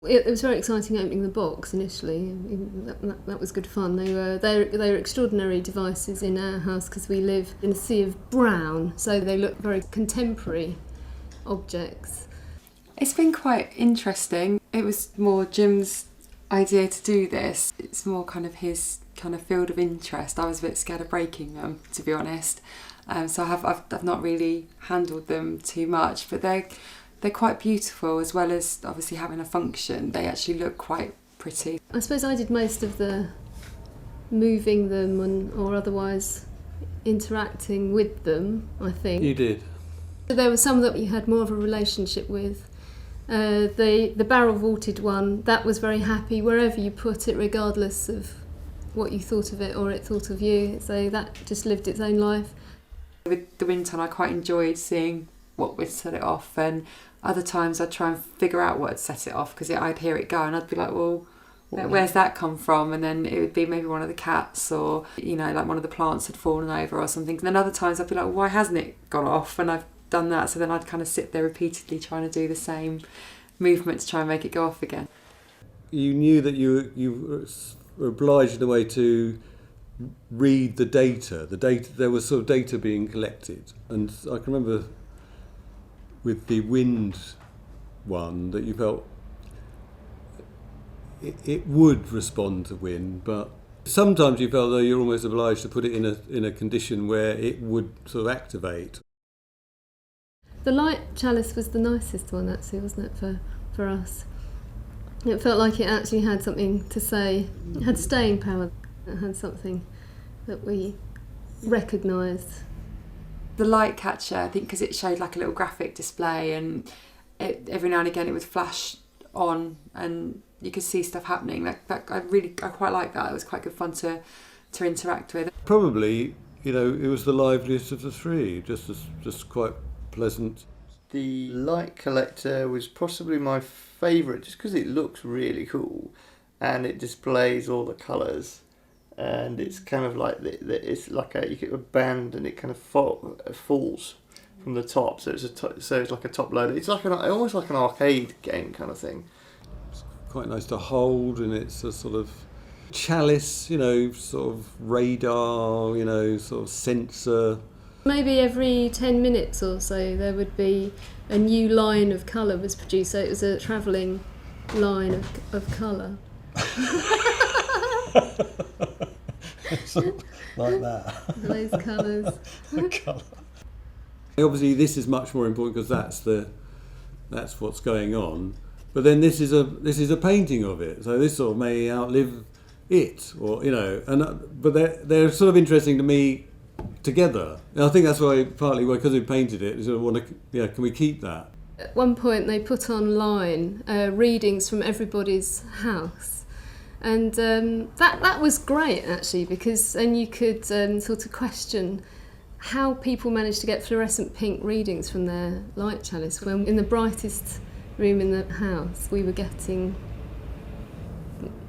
It was very exciting opening the box initially. That was good fun. They were extraordinary devices in our house because we live in a sea of brown, so they look very contemporary objects. It's been quite interesting. It was more Jim's idea to do this. It's more kind of his kind of field of interest. I was a bit scared of breaking them, to be honest. So I've not really handled them too much, but they're quite beautiful, as well as obviously having a function. They actually look quite pretty. I suppose I did most of the moving them or otherwise interacting with them, I think. You did. There were some that you had more of a relationship with. The barrel vaulted one, that was very happy wherever you put it, regardless of what you thought of it or it thought of you. So that just lived its own life. With the wind tunnel, I quite enjoyed seeing what would set it off, and other times I'd try and figure out what had set it off, because I'd hear it go and I'd be like, well, where's that come from? And then it would be maybe one of the cats, or like one of the plants had fallen over or something. And then other times I'd be like, why hasn't it gone off? And I've done that, so then I'd kind of sit there repeatedly trying to do the same movement to try and make it go off again. You knew that you were obliged in a way to read the data. There was sort of data being collected, and I can remember with the wind one that you felt it would respond to wind, but sometimes you felt though you're almost obliged to put it in a condition where it would sort of activate. The light chalice was the nicest one, actually, wasn't it, for us? It felt like it actually had something to say. It had staying power. It had something that we recognised. The light catcher, I think, because it showed like a little graphic display, and every now and again it would flash on and you could see stuff happening. I quite like that. It was quite good fun to interact with. Probably, it was the liveliest of the three, just quite pleasant. The light collector was possibly my favourite, just because it looks really cool and it displays all the colours, and it's kind of like it's like a band, and it kind of falls from the top, so it's like a top loader. It's like almost like an arcade game kind of thing. It's quite nice to hold, and it's a sort of chalice, sort of radar, sort of sensor. Maybe every 10 minutes or so there would be a new line of colour was produced, so it was a travelling line of colour. Like that. Those colours. Obviously this is much more important because that's what's going on. But then this is a painting of it, so this sort of may outlive it, or but they're sort of interesting to me together. And I think that's why, partly because we painted it, we sort of want to, can we keep that? At one point they put online readings from everybody's house, and that was great actually, because then you could sort of question how people managed to get fluorescent pink readings from their light chalice when in the brightest room in the house we were getting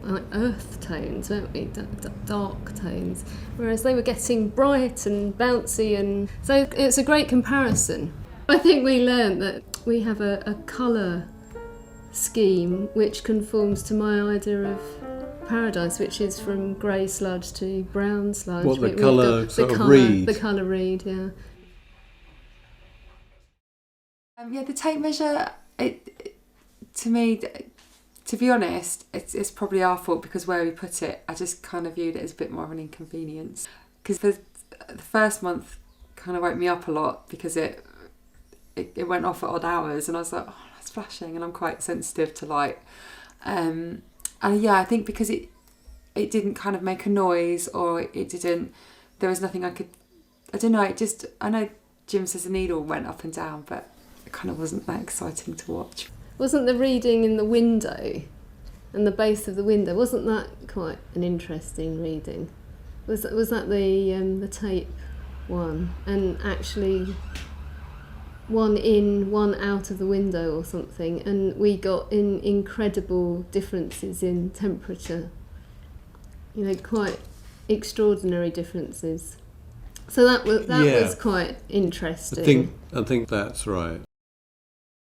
like earth tones, weren't we? Dark tones, whereas they were getting bright and bouncy, and so it's a great comparison. I think we learned that we have a colour scheme which conforms to my idea of paradise, which is from grey sludge to brown sludge. What, the colour sort of read? The colour read, yeah. The tape measure, to me, to be honest, it's probably our fault, because where we put it, I just kind of viewed it as a bit more of an inconvenience. Because the first month kind of woke me up a lot, because it went off at odd hours, and I was like, oh, that's flashing, and I'm quite sensitive to light. And yeah, I think because it didn't kind of make a noise, or there was nothing I don't know, I know Jim says the needle went up and down, but it kind of wasn't that exciting to watch. Wasn't the reading in the window and the base of the window, wasn't that quite an interesting reading? Was that the tape one, and actually one in, one out of the window or something, and we got incredible differences in temperature, quite extraordinary differences. So that was quite interesting. I think that's right.